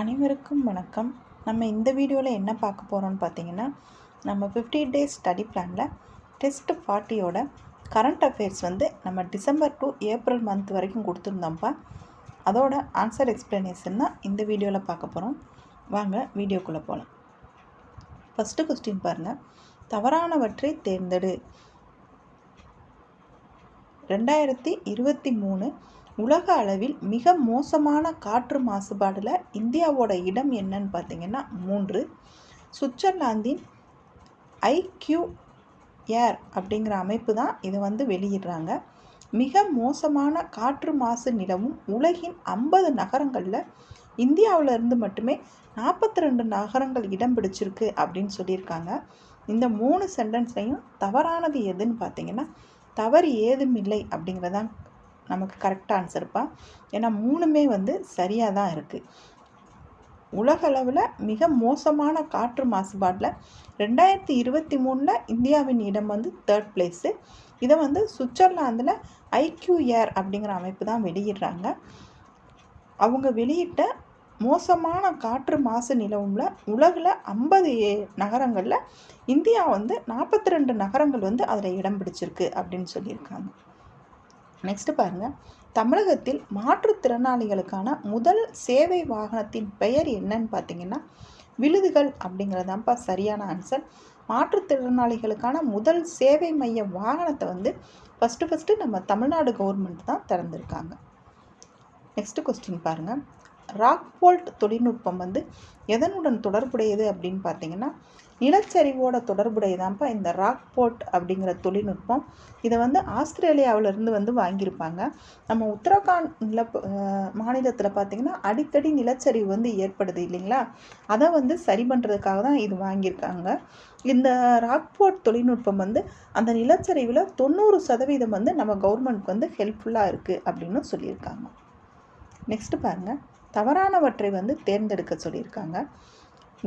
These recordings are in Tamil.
அனைவருக்கும் வணக்கம். நம்ம இந்த வீடியோவில் என்ன பார்க்க போகிறோம்னு பார்த்தீங்கன்னா, நம்ம 50 டேஸ் ஸ்டடி பிளானில் டெஸ்ட் 40யோட கரண்ட் அஃபேர்ஸ் நம்ம டிசம்பர் டு ஏப்ரல் மந்த் வரைக்கும் கொடுத்துருந்தோம்ப்பா. அதோட ஆன்சர் எக்ஸ்ப்ளனேஷன் தான் இந்த வீடியோவில் பார்க்க போகிறோம். வாங்க வீடியோக்குள்ளே போகலாம். ஃபஸ்ட்டு கொஸ்டின் பாருங்கள். தவறானவற்றை தேர்ந்தெடு. 2023 உலக அளவில் மிக மோசமான காற்று மாசுபாடில் இந்தியாவோட இடம் என்னன்னு பார்த்தீங்கன்னா 3. சுவிட்சர்லாந்தின் ஐக்யூ ஏர் அப்படிங்கிற அமைப்பு தான் இதை வெளியிடுறாங்க. மிக மோசமான காற்று மாசு நிலவும் உலகின் 50 நகரங்களில் இந்தியாவிலேருந்து மட்டுமே 42 நகரங்கள் இடம் பிடிச்சிருக்கு அப்படின்னு சொல்லியிருக்காங்க. இந்த 3 சென்டென்ஸ்லையும் தவறானது எதுன்னு பார்த்தீங்கன்னா தவறு ஏதும் இல்லை அப்படிங்கிறதான் நமக்கு கரெக்டாக ஆன்சர்ப்பா. ஏன்னா 3மே சரியாக தான் இருக்குது. உலக அளவில் மிக மோசமான காற்று மாசுபாட்டில் 2023 இந்தியாவின் இடம் 3rd பிளேஸு. இதை சுவிட்சர்லாந்தில் ஐக்யூ ஏர் அப்படிங்கிற அமைப்பு தான் வெளியிடுறாங்க. அவங்க வெளியிட்ட மோசமான காற்று மாசு நிலவும்ல உலகில் 50 நகரங்களில் இந்தியா 42 நகரங்கள் அதில் இடம் பிடிச்சிருக்கு அப்படின்னு சொல்லியிருக்காங்க. நெக்ஸ்ட் பாருங்கள். தமிழகத்தில் மாற்றுத்திறனாளிகளுக்கான முதல் சேவை வாகனத்தின் பெயர் என்னன்னு பார்த்தீங்கன்னா விழுதுகள் அப்படிங்கிறதான்ப்பா சரியான ஆன்சர். மாற்றுத்திறனாளிகளுக்கான முதல் சேவை மைய வாகனத்தை ஃபஸ்ட்டு நம்ம தமிழ்நாடு கவர்மெண்ட் தான் திறந்திருக்காங்க. நெக்ஸ்ட் கொஸ்டின் பாருங்கள். ராக்போல்ட் தொழில்நுட்பம் எதனுடன் தொடர்புடையது அப்படின்னு பார்த்தீங்கன்னா நிலச்சரிவோட தொடர்புடையதான்ப்பா இந்த ராக்போல்ட் அப்படிங்கிற தொழில்நுட்பம். இதை ஆஸ்திரேலியாவிலேருந்து வாங்கியிருப்பாங்க. நம்ம உத்தரகாண்ட் மாநிலத்தில் பார்த்திங்கன்னா அடிக்கடி நிலச்சரிவு ஏற்படுது இல்லைங்களா, அதை சரி பண்ணுறதுக்காக தான் இது வாங்கியிருக்காங்க. இந்த ராக்போர்ட் தொழில்நுட்பம் அந்த நிலச்சரிவில் 90% நம்ம கவர்மெண்ட்க்கு ஹெல்ப்ஃபுல்லாக இருக்குது அப்படின்னு சொல்லியிருக்காங்க. நெக்ஸ்ட் பாருங்கள். தவறானவற்றை தேர்ந்தெடுக்க சொல்லியிருக்காங்க.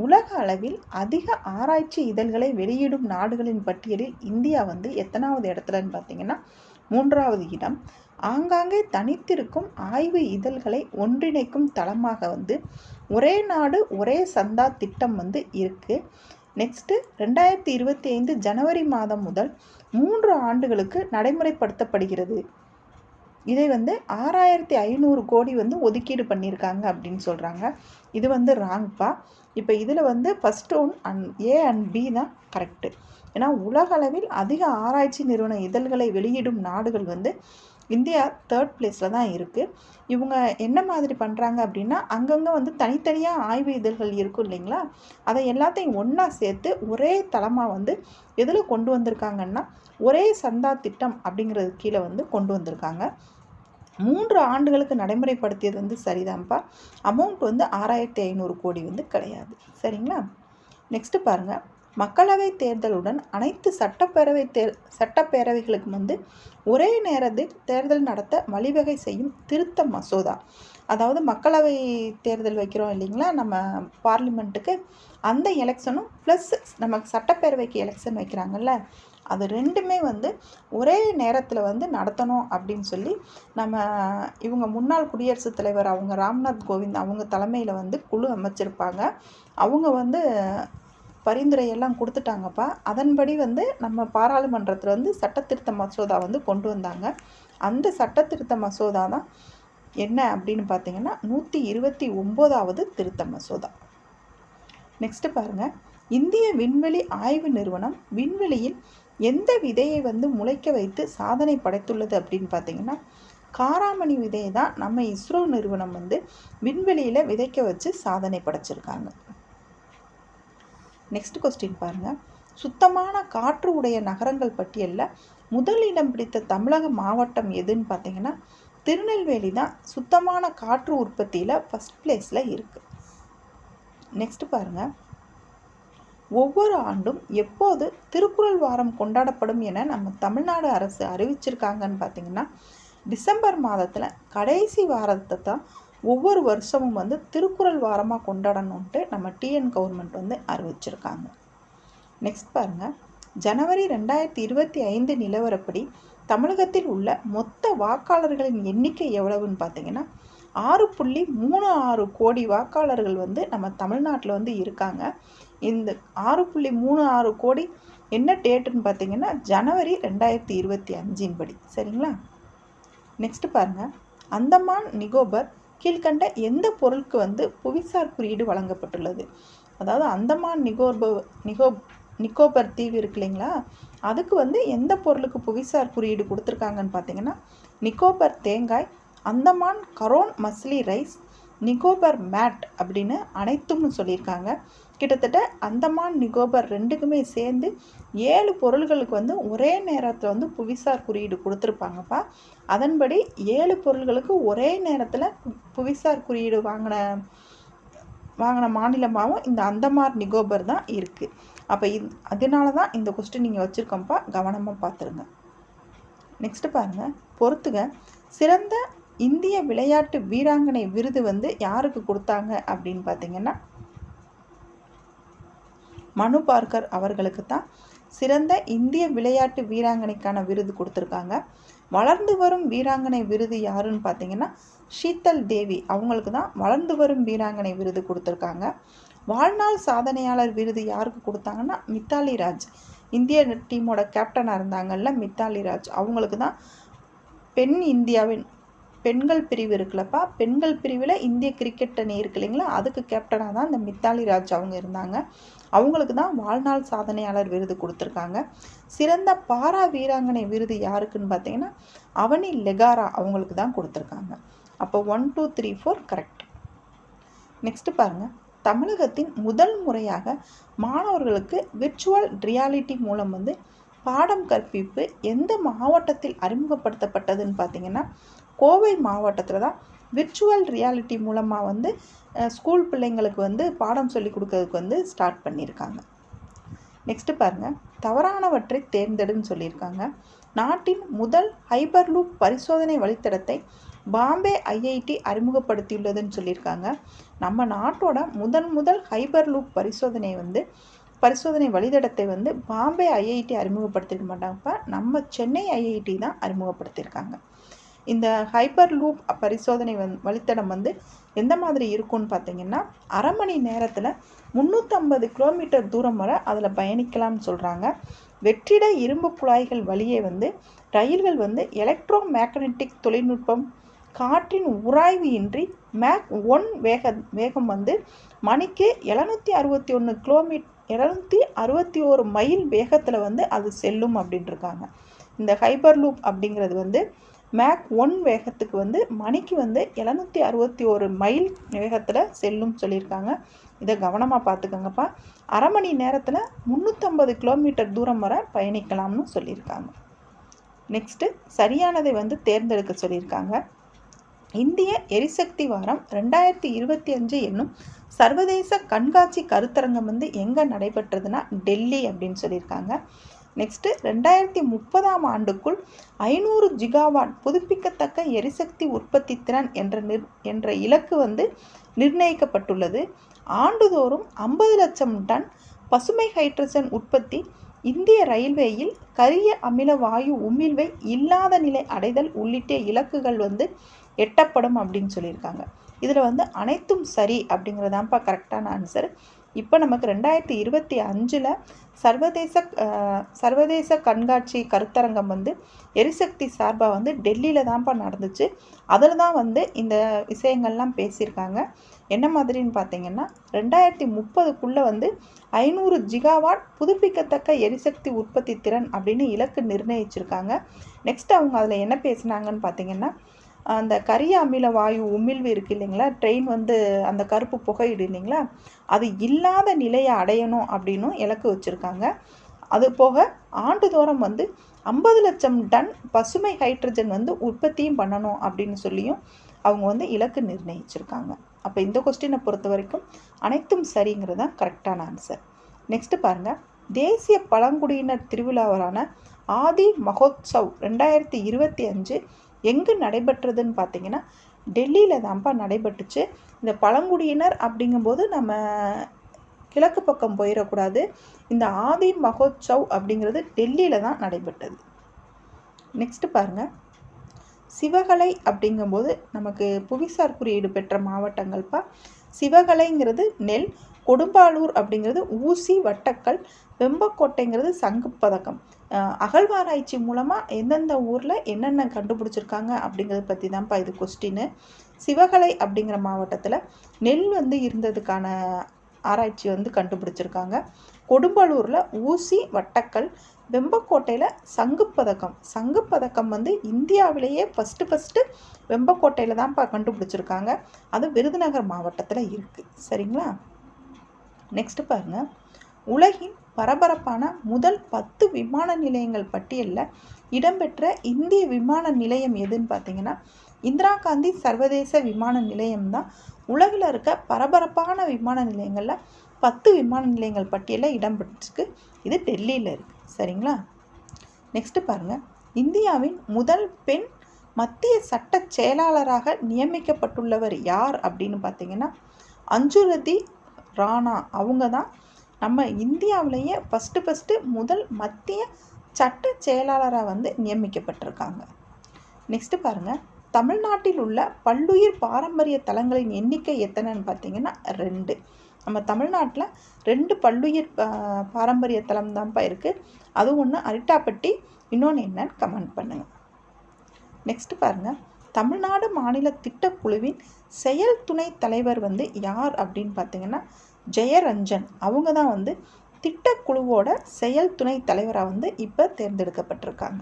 உலக அளவில் அதிக ஆராய்ச்சி இதழ்களை வெளியிடும் நாடுகளின் பட்டியலில் இந்தியா எத்தனாவது இடத்துலன்னு பார்த்தீங்கன்னா 3வது இடம். ஆங்காங்கே தனித்திருக்கும் ஆய்வு இதழ்களை ஒன்றிணைக்கும் தளமாக ஒரே நாடு ஒரே சந்தா திட்டம் இருக்குது. நெக்ஸ்ட்டு 2025 ஜனவரி மாதம் முதல் 3 ஆண்டுகளுக்கு நடைமுறைப்படுத்தப்படுகிறது. இதை 6500 கோடி ஒதுக்கீடு பண்ணியிருக்காங்க அப்படின்னு சொல்கிறாங்க. இது ராங்ப்பா. இப்போ இதில் first one A and B தான் கரெக்டு. ஏன்னா உலக அளவில் அதிக ஆராய்ச்சி நிறுவன இதழ்களை வெளியிடும் நாடுகள் இந்தியா 3rd பிளேஸில் தான் இருக்குது. இவங்க என்ன மாதிரி பண்ணுறாங்க அப்படின்னா அங்கங்கே தனித்தனியாக ஆய்வு இதழ்கள் இருக்கும் இல்லைங்களா, அதை எல்லாத்தையும் ஒன்றா சேர்த்து ஒரே தளமாக எதில் கொண்டு வந்திருக்காங்கன்னா ஒரே சந்தா திட்டம் அப்படிங்கிறது கீழே கொண்டு வந்திருக்காங்க. 3 ஆண்டுகளுக்கு நடைமுறைப்படுத்தியது சரிதான்ப்பா. அமௌண்ட் 6500 கோடி கிடையாது. சரிங்களா. நெக்ஸ்ட்டு பாருங்கள். மக்களவை தேர்தலுடன் அனைத்து சட்டப்பேரவைகளுக்கு ஒரே நேரத்தில் தேர்தல் நடத்த வழிவகை செய்யும் திருத்த மசோதா. அதாவது மக்களவை தேர்தல் வைக்கிறோம் இல்லைங்களா நம்ம பார்லிமெண்ட்டுக்கு, அந்த எலெக்ஷனும் ப்ளஸ் நமக்கு சட்டப்பேரவைக்கு எலெக்ஷன் வைக்கிறாங்கல்ல, அது ரெண்டுமே ஒரே நேரத்தில் நடத்தணும் அப்படின்னு சொல்லி நம்ம இவங்க முன்னாள் குடியரசுத் தலைவர் அவங்க ராம்நாத் கோவிந்த் அவங்க தலைமையில் குழு அமைச்சிருப்பாங்க. அவங்க பரிந்துரையெல்லாம் கொடுத்துட்டாங்கப்பா. அதன்படி நம்ம பாராளுமன்றத்தில் சட்டத்திருத்த மசோதா கொண்டு வந்தாங்க. அந்த சட்டத்திருத்த மசோதா தான் என்ன அப்படின்னு பார்த்தீங்கன்னா 129வது திருத்த மசோதா. நெக்ஸ்ட்டு பாருங்கள். இந்திய விண்வெளி ஆய்வு நிறுவனம் விண்வெளியில் எந்த விதையை முளைக்க வைத்து சாதனை படைத்துள்ளது அப்படின்னு பார்த்தீங்கன்னா காராமணி விதையை தான் நம்ம இஸ்ரோ நிறுவனம் விண்வெளியில் விதைக்க வச்சு சாதனை படைச்சிருக்காங்க. நெக்ஸ்ட் கொஸ்டின் பாருங்கள். சுத்தமான காற்று உடைய நகரங்கள் பட்டியலில் முதலிடம் பிடித்த தமிழக மாவட்டம் எதுன்னு பார்த்தீங்கன்னா திருநெல்வேலி தான் சுத்தமான காற்று உற்பத்தியில் ஃபஸ்ட் பிளேஸில் இருக்குது. நெக்ஸ்ட் பாருங்கள். ஒவ்வொரு ஆண்டும் எப்போது திருக்குறள் வாரம் கொண்டாடப்படும் என நம்ம தமிழ்நாடு அரசு அறிவிச்சிருக்காங்கன்னு பார்த்தீங்கன்னா டிசம்பர் மாதத்தில் கடைசி வாரத்தை தான் ஒவ்வொரு வருஷமும் திருக்குறள் வாரமாக கொண்டாடணுன்ட்டு நம்ம டிஎன் கவர்மெண்ட் அறிவிச்சிருக்காங்க. நெக்ஸ்ட் பாருங்கள். ஜனவரி 2025 நிலவரப்படி தமிழகத்தில் உள்ள மொத்த வாக்காளர்களின் எண்ணிக்கை எவ்வளவுன்னு பார்த்தீங்கன்னா 6.36 கோடி வாக்காளர்கள் வந்து நம்ம தமிழ்நாட்டில் வந்து இருக்காங்க. இந்த 6.36 கோடி என்ன டேட்டுன்னு பார்த்தீங்கன்னா ஜனவரி 2025 படி. சரிங்களா? நெக்ஸ்ட் பாருங்கள், அந்தமான் நிகோபர் கீழ்கண்ட எந்த பொருளுக்கு வந்து புவிசார் குறியீடு வழங்கப்பட்டுள்ளது? அதாவது அந்தமான் நிக்கோபர் தீவு இருக்கு இல்லைங்களா, அதுக்கு வந்து எந்த பொருளுக்கு புவிசார் குறியீடு கொடுத்துருக்காங்கன்னு பார்த்தீங்கன்னா நிக்கோபர் தேங்காய், அந்தமான் கரோன் மஸ்லி ரைஸ், நிக்கோபர் மேட் அப்படின்னு அனைத்தும்னு சொல்லியிருக்காங்க. கிட்டத்தட்ட அந்தமான் நிக்கோபர் ரெண்டுக்குமே சேர்ந்து 7 பொருள்களுக்கு வந்து ஒரே நேரத்தில் வந்து புவிசார் குறியீடு கொடுத்துருப்பாங்கப்பா. அதன்படி 7 பொருள்களுக்கு ஒரே நேரத்தில் புவிசார் குறியீடு வாங்கின மாநிலமாகவும் இந்த அந்தமான் நிக்கோபர் தான் இருக்குது. அப்போ அதனால தான் இந்த கொஸ்டின் நீங்கள் வச்சுருக்கோம்ப்பா, கவனமாக பார்த்துருங்க. நெக்ஸ்ட்டு பாருங்கள், பொறுத்துக. சிறந்த இந்திய விளையாட்டு வீராங்கனை விருது வந்து யாருக்கு கொடுத்தாங்க அப்படின்னு பார்த்தீங்கன்னா மனு பார்க்கர் அவர்களுக்கு தான் சிறந்த இந்திய விளையாட்டு வீராங்கனைக்கான விருது கொடுத்துருக்காங்க. வளர்ந்து வரும் வீராங்கனை விருது யாருன்னு பார்த்தீங்கன்னா ஷீதல் தேவி, அவங்களுக்கு தான் வளர்ந்து வரும் வீராங்கனை விருது கொடுத்துருக்காங்க. வாழ்நாள் சாதனையாளர் விருது யாருக்கு கொடுத்தாங்கன்னா மித்தாலி ராஜ், இந்திய டீமோட கேப்டனாக இருந்தாங்கல்ல மித்தாலி ராஜ், அவங்களுக்கு தான் இந்தியாவின் பெண்கள் பிரிவு இருக்குல்லப்பா, பெண்கள் பிரிவில் இந்திய கிரிக்கெட் அணி இருக்கு இல்லைங்களா, அதுக்கு கேப்டனாக தான் இந்த மித்தாலி ராஜ் அவங்க இருந்தாங்க. அவங்களுக்கு தான் வாழ்நாள் சாதனையாளர் விருது கொடுத்துருக்காங்க. சிறந்த பாரா வீராங்கனை விருது யாருக்குன்னு பார்த்தீங்கன்னா அவனி லெகாரா, அவங்களுக்கு தான் கொடுத்துருக்காங்க. அப்போ 1, 2, 3, 4 கரெக்ட். நெக்ஸ்ட் பாருங்கள், தமிழகத்தின் முதல் முறையாக மாணவர்களுக்கு விர்ச்சுவல் ரியாலிட்டி மூலம் வந்து பாடம் கற்பிப்பு எந்த மாவட்டத்தில் அறிமுகப்படுத்தப்பட்டதுன்னு பார்த்தீங்கன்னா கோவை மாவட்டத்தில் தான் விர்ச்சுவல் ரியாலிட்டி மூலமாக வந்து ஸ்கூல் பிள்ளைங்களுக்கு வந்து பாடம் சொல்லி கொடுக்கறதுக்கு வந்து ஸ்டார்ட் பண்ணியிருக்காங்க. நெக்ஸ்ட்டு பாருங்கள், தவறானவற்றை தேர்ந்தெடுன்னு சொல்லியிருக்காங்க. நாட்டின் முதல் ஹைப்பர்லூப் பரிசோதனை வழித்தடத்தை பாம்பே ஐஐடி அறிமுகப்படுத்தியுள்ளதுன்னு சொல்லியிருக்காங்க. நம்ம நாட்டோட முதல் ஹைப்பர்லூப் பரிசோதனை வழித்தடத்தை வந்து பாம்பே ஐஐடி அறிமுகப்படுத்திருக்க மாட்டாங்கப்பா, நம்ம சென்னை ஐஐடி தான் அறிமுகப்படுத்தியிருக்காங்க. இந்த ஹைப்பர் லூப் பரிசோதனை வழித்தடம் வந்து எந்த மாதிரி இருக்கும்னு பார்த்தீங்கன்னா அரை மணி நேரத்தில் 350 கிலோமீட்டர் தூரம் வரை அதில் பயணிக்கலாம்னு சொல்கிறாங்க. வெற்றிட இரும்பு குழாய்கள் வழியே வந்து ரயில்கள் வந்து எலக்ட்ரோ மேக்னட்டிக் தொழில்நுட்பம், காற்றின் உராய்வு இன்றி மேக் 1 வேகம் வந்து மணிக்கு 761 மைல் வேகத்தில் வந்து அது செல்லும் அப்படின்ட்டுருக்காங்க. இந்த ஹைப்பர் லூப் அப்படிங்கிறது வந்து மேக் 1 வேகத்துக்கு வந்து மணிக்கு வந்து 761 மைல் வேகத்தில் செல்லும் சொல்லியிருக்காங்க. இதை கவனமாக பார்த்துக்கோங்கப்பா. அரை மணி நேரத்தில் 350 கிலோமீட்டர் தூரம் வரை பயணிக்கலாம்னு சொல்லியிருக்காங்க. நெக்ஸ்ட்டு சரியானதை வந்து தேர்ந்தெடுக்க சொல்லியிருக்காங்க. இந்திய எரிசக்தி வாரம் 2025 என்னும் சர்வதேச கண்காட்சி கருத்தரங்கம் வந்து எங்கே நடைபெற்றதுன்னா டெல்லி அப்படின்னு சொல்லியிருக்காங்க. நெக்ஸ்ட்டு 2030ஆம் ஆண்டுக்குள் 500 ஜிகாவாட் புதுப்பிக்கத்தக்க எரிசக்தி உற்பத்தி திறன் என்ற இலக்கு வந்து நிர்ணயிக்கப்பட்டுள்ளது. ஆண்டுதோறும் 50 லட்சம் டன் பசுமை ஹைட்ரஜன் உற்பத்தி, இந்திய ரயில்வேயில் கரிய அமில வாயு உமிழ்வை இல்லாத நிலை அடைதல் உள்ளிட்ட இலக்குகள் வந்து எட்டப்படும் அப்படின்னு சொல்லியிருக்காங்க. இதில் வந்து அனைத்தும் சரி அப்படிங்கிறதான்ப்பா கரெக்டான ஆன்சர். இப்போ நமக்கு 2025 சர்வதேச கண்காட்சி கருத்தரங்கம் வந்து எரிசக்தி சார்பாக வந்து டெல்லியில் தான்ப்பா நடந்துச்சு. அதில் தான் வந்து இந்த விஷயங்கள்லாம் பேசியிருக்காங்க. என்ன மாதிரின்னு பார்த்தீங்கன்னா 2030க்குள்ளே வந்து 500 ஜிகாவாட் புதுப்பிக்கத்தக்க எரிசக்தி உற்பத்தி திறன் அப்படின்னு இலக்கு நிர்ணயிச்சிருக்காங்க. நெக்ஸ்ட் அவங்க அதில் என்ன பேசினாங்கன்னு பார்த்தீங்கன்னா அந்த கரிய அமில வாயு உமிழ்வு இருக்குது இல்லைங்களா, ட்ரெயின் வந்து அந்த கருப்பு புகையிடு இல்லைங்களா, அது இல்லாத நிலையை அடையணும் அப்படின்னு இலக்கு வச்சுருக்காங்க. அது போக ஆண்டுதோறும் வந்து 50 லட்சம் டன் பசுமை ஹைட்ரஜன் வந்து உற்பத்தியும் பண்ணணும் அப்படின்னு சொல்லியும் அவங்க வந்து இலக்கு நிர்ணயிச்சிருக்காங்க. அப்போ இந்த கொஸ்டினை பொறுத்த வரைக்கும் அனைத்தும் சரிங்கிறது தான் கரெக்டான ஆன்சர். நெக்ஸ்ட்டு பாருங்கள், தேசிய பழங்குடியினர் திருவிழாவான ஆதி மகோத்சவ் 2025 எங்கே நடைபெற்றதுன்னு பார்த்தீங்கன்னா டெல்லியில் தான்ப்பா நடைபெற்றுச்சு. இந்த பழங்குடியினர் அப்படிங்கும்போது நம்ம கிழக்கு பக்கம் போயிடக்கூடாது. இந்த ஆதி மகோத்சவ் அப்படிங்கிறது டெல்லியில் தான் நடைபெற்றது. நெக்ஸ்ட்டு பாருங்கள், சிவகலை அப்படிங்கும்போது நமக்கு புவிசார் குறியீடு பெற்ற மாவட்டங்கள்ப்பா. சிவகலைங்கிறது நெல், கொடும்பாளூர் அப்படிங்கிறது ஊசி வட்டக்கல், வெம்பக்கோட்டைங்கிறது சங்குப்பதக்கம். அகழ்வாராய்ச்சி மூலமாக எந்தெந்த ஊரில் என்னென்ன கண்டுபிடிச்சிருக்காங்க அப்படிங்கிறத பற்றி தான்ப்பா இது கொஸ்டின். சிவகலை அப்படிங்கிற மாவட்டத்தில் நெல் இருந்ததுக்கான ஆராய்ச்சி கண்டுபிடிச்சிருக்காங்க. கொடும்பலூரில் ஊசி வட்டக்கல், வெம்பக்கோட்டையில் சங்குப்பதக்கம். சங்குப்பதக்கம் இந்தியாவிலேயே ஃபஸ்ட்டு வெம்பக்கோட்டையில் தான்ப்பா கண்டுபிடிச்சிருக்காங்க. அது விருதுநகர் மாவட்டத்தில் இருக்குது. சரிங்களா? நெக்ஸ்ட் பாருங்கள், உலகின் பரபரப்பான முதல் 10 விமான நிலையங்கள் பட்டியலில் இடம்பெற்ற இந்திய விமான நிலையம் எதுன்னு பார்த்தீங்கன்னா இந்திரா காந்தி சர்வதேச விமான நிலையம் தான். உலகில் இருக்க பரபரப்பான விமான நிலையங்களில் 10 விமான நிலையங்கள் பட்டியலில் இடம்பெற்றிருக்கு. இது டெல்லியில் இருக்குது. சரிங்களா? நெக்ஸ்ட் பாருங்கள், இந்தியாவின் முதல் பெண் மத்திய சட்ட செயலாளராக நியமிக்கப்பட்டுள்ளவர் யார் அப்படின்னு பார்த்தீங்கன்னா அஞ்சுரதி ராணா. அவங்க தான் நம்ம இந்தியாவிலேயே ஃபஸ்ட்டு முதல் மத்திய சட்ட செயலாளராக நியமிக்கப்பட்டிருக்காங்க. நெக்ஸ்ட் பாருங்கள், தமிழ்நாட்டில் உள்ள பல்லுயிர் பாரம்பரிய தலங்களின் எண்ணிக்கை எத்தனைன்னு பார்த்தீங்கன்னா 2. நம்ம தமிழ்நாட்டில் 2 பல்லுயிர் பாரம்பரிய தலம் தான்ப்பா இருக்குது. அது ஒன்று அரிட்டாப்பட்டி, இன்னொன்று என்னன்னு கமெண்ட் பண்ணுங்கள். நெக்ஸ்ட் பாருங்கள், தமிழ்நாடு மாநில திட்டக்குழுவின் செயல் துணை தலைவர் யார் அப்படின்னு பார்த்தீங்கன்னா ஜெயரஞ்சன். அவங்க தான் திட்டக்குழுவோட செயல் துணை தலைவராக இப்போ தேர்ந்தெடுக்கப்பட்டிருக்காங்க.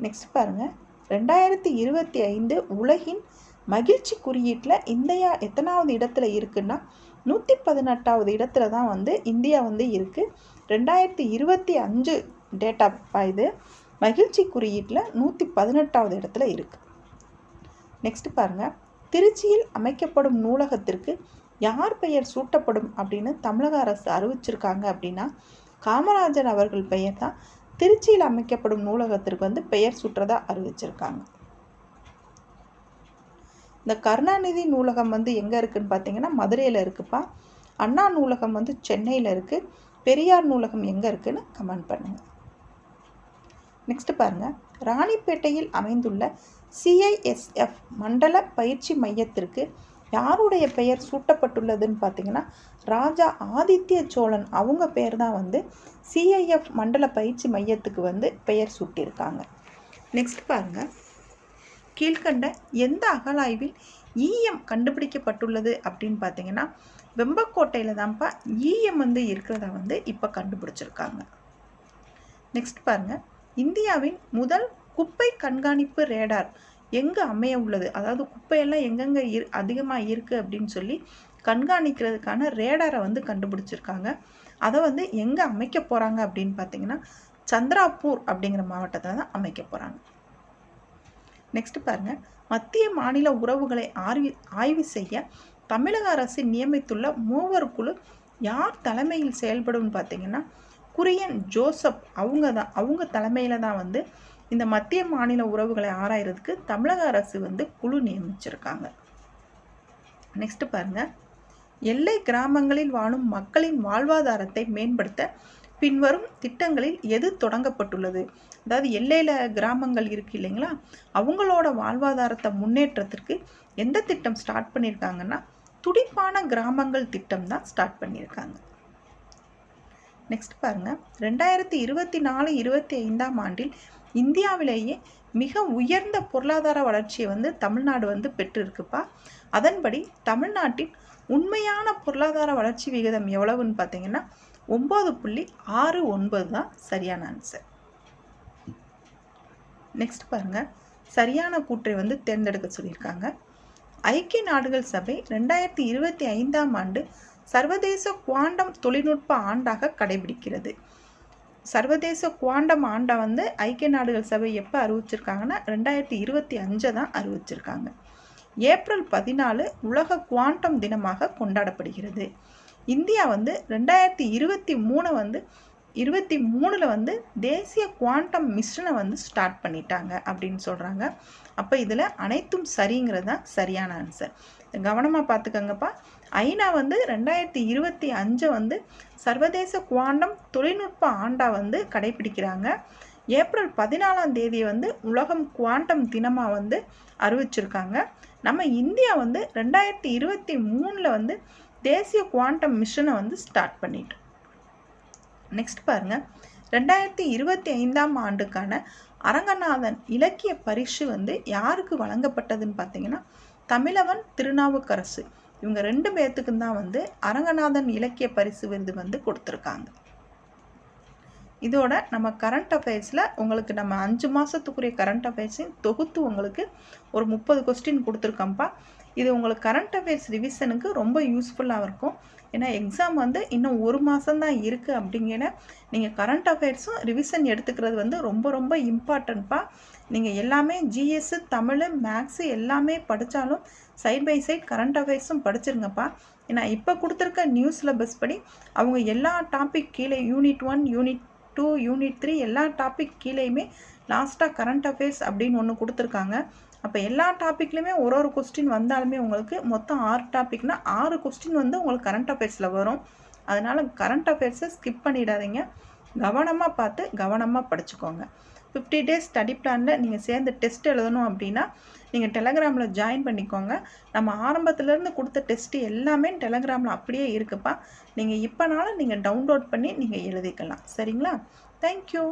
நெக்ஸ்ட் பாருங்கள், 2025 உலகின் மகிழ்ச்சி குறியீட்டில் இந்தியா எத்தனாவது இடத்துல இருக்குன்னா 118வது இடத்துல தான் இந்தியா இருக்குது. 2025 டேட்டா இது மகிழ்ச்சி குறியீட்டில் 118வது இடத்துல இருக்குது. நெக்ஸ்ட் பாருங்கள், திருச்சியில் அமைக்கப்படும் நூலகத்திற்கு யார் பெயர் சூட்டப்படும் அப்படின்னு தமிழக அரசு அறிவிச்சிருக்காங்க அப்படின்னா காமராஜர் அவர்கள் பெயர் தான் திருச்சியில் அமைக்கப்படும் நூலகத்திற்கு பெயர் சூட்டுறதா அறிவிச்சிருக்காங்க. இந்த கருணாநிதி நூலகம் எங்கே இருக்குன்னு பார்த்தீங்கன்னா மதுரையில் இருக்குப்பா. அண்ணா நூலகம் சென்னையில் இருக்குது. பெரியார் நூலகம் எங்கே இருக்குன்னு கமெண்ட் பண்ணுங்கள். நெக்ஸ்ட் பாருங்கள், ராணிப்பேட்டையில் அமைந்துள்ள CISF மண்டல பயிற்சி மையத்திற்கு யாருடைய பெயர் சூட்டப்பட்டுள்ளதுன்னு பார்த்தீங்கன்னா ராஜா ஆதித்ய சோழன். அவங்க பேர் தான் CIF மண்டல பயிற்சி மையத்துக்கு பெயர் சூட்டியிருக்காங்க. நெக்ஸ்ட் பாருங்கள், கீழ்கண்ட எந்த அகழாய்வில் ஈயம் கண்டுபிடிக்கப்பட்டுள்ளது அப்படின்னு பார்த்தீங்கன்னா வெம்பக்கோட்டையில் தான்ப்பா ஈயம் இருக்கிறதா இப்போ கண்டுபிடிச்சிருக்காங்க. நெக்ஸ்ட் பாருங்கள், இந்தியாவின் முதல் குப்பை கண்காணிப்பு ரேடார் எங்கே அமைய உள்ளது, அதாவது குப்பையெல்லாம் எங்கெங்கே அதிகமாக இருக்குது அப்படின்னு சொல்லி கண்காணிக்கிறதுக்கான ரேடாரை கண்டுபிடிச்சிருக்காங்க. அதை எங்கே அமைக்க போகிறாங்க அப்படின்னு பார்த்தீங்கன்னா சந்திராப்பூர் அப்படிங்கிற மாவட்டத்தில் தான் அமைக்க போகிறாங்க. நெக்ஸ்ட் பாருங்கள், மத்திய மாநில உறவுகளை ஆய்வு செய்ய தமிழக அரசு நியமித்துள்ள 3 குழு யார் தலைமையில் செயல்படும் பார்த்தீங்கன்னா குரியன் ஜோசப். அவங்க தலைமையில் தான் இந்த மத்திய மாநில உறவுகளை ஆராயறதுக்கு தமிழக அரசு குழு நியமிச்சிருக்காங்க. நெக்ஸ்ட் பாருங்க, எல்லை கிராமங்களில் வாழும் மக்களின் வாழ்வாதாரத்தை மேம்படுத்த பின்வரும் திட்டங்களில் எது தொடங்கப்பட்டுள்ளது? அதாவது எல்லையில் கிராமங்கள் இருக்கு இல்லைங்களா, அவங்களோட வாழ்வாதாரத்தை முன்னேற்றத்திற்கு எந்த திட்டம் ஸ்டார்ட் பண்ணியிருக்காங்கன்னா துடிப்பான கிராமங்கள் திட்டம் தான் ஸ்டார்ட் பண்ணியிருக்காங்க. நெக்ஸ்ட் பாருங்க, 2024-25 ஆண்டில் இந்தியாவிலேயே மிக உயர்ந்த பொருளாதார வளர்ச்சியை தமிழ்நாடு பெற்றிருக்குப்பா. அதன்படி தமிழ்நாட்டின் உண்மையான பொருளாதார வளர்ச்சி விகிதம் எவ்வளவுன்னு பார்த்தீங்கன்னா 9.69 தான் சரியான ஆன்சர். நெக்ஸ்ட் பாருங்க, சரியான கூற்றை தேர்ந்தெடுக்க சொல்லியிருக்காங்க. ஐக்கிய நாடுகள் சபை 2025 ஆண்டு சர்வதேச குவாண்டம் தொழில்நுட்ப ஆண்டாக கடைபிடிக்கிறது. சர்வதேச குவாண்டம் ஆண்டை ஐக்கிய நாடுகள் சபை எப்போ அறிவிச்சிருக்காங்கன்னா 2025 தான் அறிவிச்சிருக்காங்க. ஏப்ரல் 14 உலக குவாண்டம் தினமாக கொண்டாடப்படுகிறது. இந்தியா 2023 தேசிய குவாண்டம் மிஷனை ஸ்டார்ட் பண்ணிட்டாங்க அப்படின்னு சொல்கிறாங்க. அப்போ இதில் அனைத்தும் சரிங்கிறது தான் சரியான ஆன்சர். கவனமாக பார்த்துக்கங்கப்பா. ஐநா 2025 சர்வதேச குவாண்டம் தொழில்நுட்ப ஆண்டா கடைபிடிக்கிறாங்க. ஏப்ரல் 14ஆம் தேதி வந்து உலகம் குவாண்டம் தினமாக வந்து அறிவிச்சிருக்காங்க. நம்ம இந்தியா வந்து 2023 வந்து தேசிய குவாண்டம் மிஷனை வந்து ஸ்டார்ட் பண்ணிட்டோம். நெக்ஸ்ட் பாருங்கள், 2025ஆம் ஆண்டுக்கான அரங்கநாதன் இலக்கிய பரிசு வந்து யாருக்கு வழங்கப்பட்டதுன்னு பார்த்தீங்கன்னா தமிழவன் திருநாவுக்கரசு. இவங்க 2 பேர்த்துக்கும் தான் வந்து அரங்கநாதன் இலக்கிய பரிசு விருது வந்து கொடுத்துருக்காங்க. இதோட நம்ம கரண்ட் அஃபேர்ஸில் உங்களுக்கு நம்ம 5 மாதத்துக்குரிய கரண்ட் அஃபேர்ஸையும் தொகுத்து உங்களுக்கு ஒரு 30 கொஸ்டின் கொடுத்துருக்கோம்ப்பா. இது உங்களுக்கு கரண்ட் அஃபேர்ஸ் ரிவிஷனுக்கு ரொம்ப யூஸ்ஃபுல்லாக இருக்கும். ஏன்னா எக்ஸாம் வந்து இன்னும் 1 மாதம்தான் இருக்குது. அப்படிங்கிற நீங்கள் கரண்ட் அஃபேர்ஸும் ரிவிஷன் எடுத்துக்கிறது வந்து ரொம்ப ரொம்ப இம்பார்ட்டன்ட்ப்பா. நீங்கள் எல்லாமே ஜிஎஸ், தமிழ், மேக்ஸு எல்லாமே படித்தாலும் சைட் பை சைட் கரண்ட் அஃபேர்ஸும் படிச்சிருங்கப்பா. ஏன்னா இப்போ கொடுத்துருக்க நியூஸ் சிலபஸ் படி அவங்க எல்லா டாபிக் கீழே யூனிட் 1, யூனிட் 2, யூனிட் 3 எல்லா டாபிக் கீழேயுமே லாஸ்ட்டாக கரண்ட் அஃபேர்ஸ் அப்படின்னு ஒன்று கொடுத்துருக்காங்க. அப்போ எல்லா டாப்பிக்லையுமே ஒரு கொஸ்டின் வந்தாலுமே உங்களுக்கு மொத்தம் 6 டாபிக்னா 6 கொஸ்டின் வந்து உங்களுக்கு கரண்ட் அஃபேர்ஸில் வரும். அதனால் கரண்ட் அஃபேர்ஸை ஸ்கிப் பண்ணிடாதீங்க. கவனமாக பார்த்து கவனமாக படிச்சுக்கோங்க. 50 டேஸ் ஸ்டடி பிளானில் நீங்கள் சேர்ந்து டெஸ்ட் எழுதணும் அப்படின்னா நீங்கள் டெலகிராமில் ஜாயின் பண்ணிக்கோங்க. நம்ம ஆரம்பத்துலேருந்து கொடுத்த டெஸ்ட்டு எல்லாமே டெலகிராமில் அப்படியே இருக்குப்பா. நீங்கள் இப்போனாலும் நீங்கள் டவுன்லோட் பண்ணி நீங்கள் எழுதிக்கலாம். சரிங்களா? தேங்க்யூ.